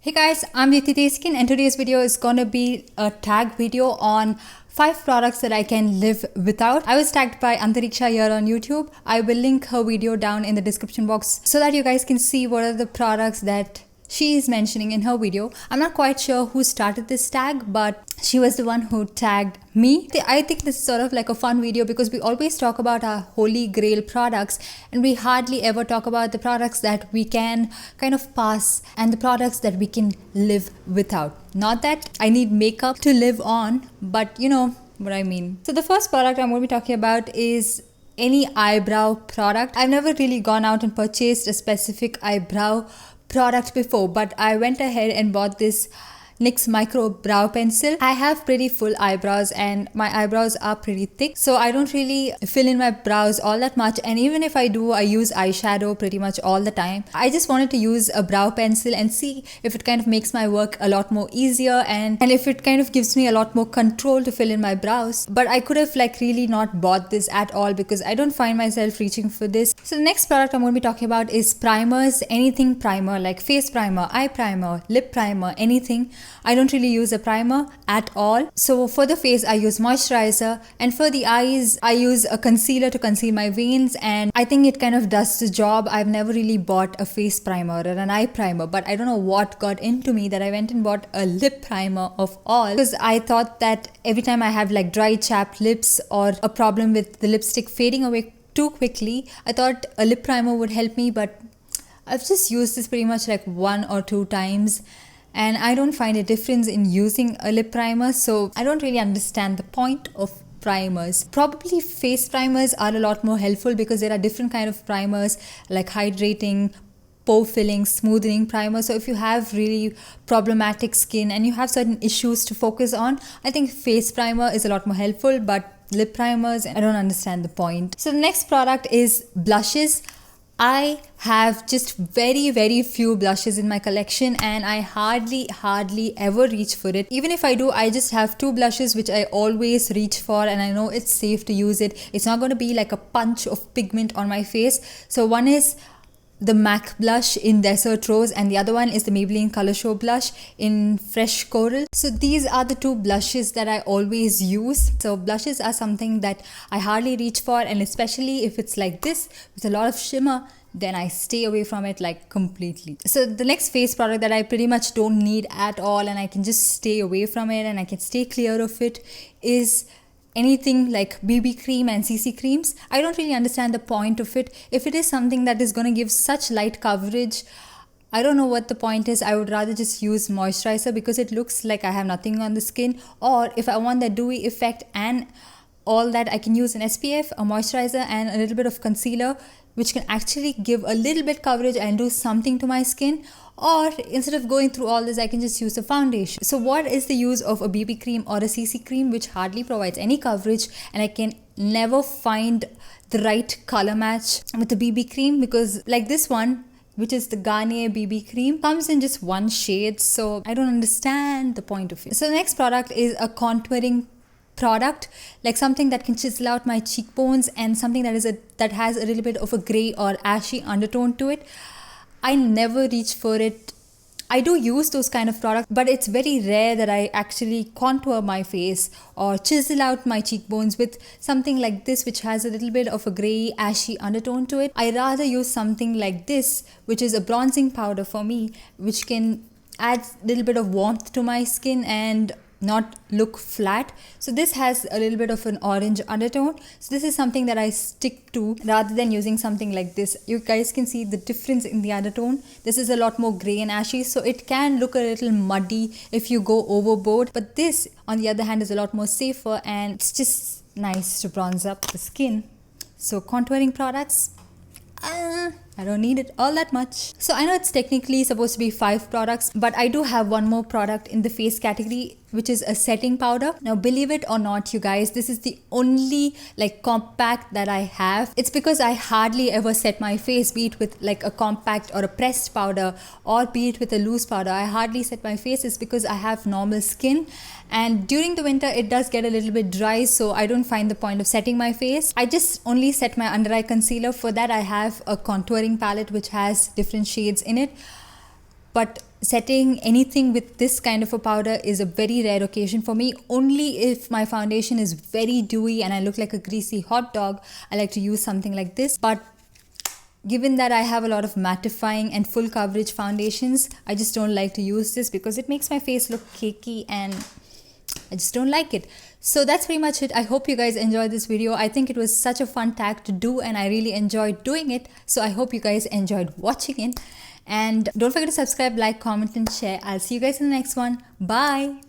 Hey guys, I'm Deepthi Desikan and today's video is gonna be a tag video on 5 products that I can live without. I was tagged by Anatariksha here on YouTube. I will link her video down in the description box so that you guys can see what are the products that she is mentioning in her video. I'm not quite sure who started this tag, but she was the one who tagged me. I think this is sort of like a fun video because we always talk about our holy grail products and we hardly ever talk about the products that we can kind of pass and the products that we can live without. Not that I need makeup to live on, but you know what I mean. So the first product I'm going to be talking about is any eyebrow product. I've never really gone out and purchased a specific eyebrow product before, but I went ahead and bought this NYX micro brow pencil. I have pretty full eyebrows and my eyebrows are pretty thick, so I don't really fill in my brows all that much, and even if I do, I use eyeshadow pretty much all the time. I just wanted to use a brow pencil and see if it kind of makes my work a lot more easier and if it kind of gives me a lot more control to fill in my brows. But I could have like really not bought this at all because I don't find myself reaching for this. So the next product I'm going to be talking about is primers. Anything primer, like face primer, eye primer, lip primer, anything. I don't really use a primer at all. So for the face, I use moisturizer, and for the eyes, I use a concealer to conceal my veins, and I think it kind of does the job. I've never really bought a face primer or an eye primer, but I don't know what got into me that I went and bought a lip primer of all, because I thought that every time I have like dry chapped lips or a problem with the lipstick fading away too quickly, I thought a lip primer would help me, but I've just used this pretty much like 1 or 2 times and I don't find a difference in using a lip primer, so I don't really understand the point of primers. Probably face primers are a lot more helpful because there are different kind of primers like hydrating, pore filling, smoothing primer. So if you have really problematic skin and you have certain issues to focus on, I think face primer is a lot more helpful, but lip primers, I don't understand the point. So the next product is blushes. I have just very few blushes in my collection and I hardly ever reach for it. Even if I do, I just have 2 blushes which I always reach for, and I know it's safe to use it. It's not going to be like a punch of pigment on my face. So one is the MAC blush in Desert Rose and the other one is the Maybelline Color Show blush in Fresh Coral. So these are the 2 blushes that I always use. So blushes are something that I hardly reach for, and especially if it's like this with a lot of shimmer, then I stay away from it like completely. So the next face product that I pretty much don't need at all and I can just stay away from it and I can stay clear of it is anything like BB cream and CC creams. I don't really understand the point of it. If it is something that is going to give such light coverage, I don't know what the point is. I would rather just use moisturizer because it looks like I have nothing on the skin. Or if I want that dewy effect and all that, I can use an SPF, a moisturizer and a little bit of concealer, which can actually give a little bit coverage and do something to my skin. Or instead of going through all this, I can just use a foundation. So what is the use of a BB cream or a CC cream which hardly provides any coverage, and I can never find the right color match with the BB cream, because like this one, which is the Garnier BB cream, comes in just 1 shade, so I don't understand the point of it. So the next product is a contouring product, like something that can chisel out my cheekbones and something that has a little bit of a gray or ashy undertone to it. I never reach for it. I do use those kind of products, but it's very rare that I actually contour my face or chisel out my cheekbones with something like this which has a little bit of a grey ashy undertone to it. I rather use something like this, which is a bronzing powder for me, which can add a little bit of warmth to my skin and not look flat. So this has a little bit of an orange undertone, so this is something that I stick to rather than using something like this. You guys can see the difference in the undertone. This is a lot more grey and ashy, so it can look a little muddy if you go overboard, but this on the other hand is a lot more safer and it's just nice to bronze up the skin. So contouring products, I don't need it all that much. So I know it's technically supposed to be 5 products, but I do have one more product in the face category, which is a setting powder. Now believe it or not, you guys, this is the only like compact that I have. It's because I hardly ever set my face, be it with like a compact or a pressed powder or be it with a loose powder. I hardly set my face. It's because I have normal skin, and during the winter it does get a little bit dry, so I don't find the point of setting my face. I just only set my under eye concealer. For that I have a contouring palette which has different shades in it, but setting anything with this kind of a powder is a very rare occasion for me. Only if my foundation is very dewy and I look like a greasy hot dog, I like to use something like this. But given that I have a lot of mattifying and full coverage foundations, I just don't like to use this because it makes my face look cakey and I just don't like it. So that's pretty much it. I hope you guys enjoyed this video. I think it was such a fun tag to do and I really enjoyed doing it. So I hope you guys enjoyed watching it. And don't forget to subscribe, like, comment and share. I'll see you guys in the next one. Bye.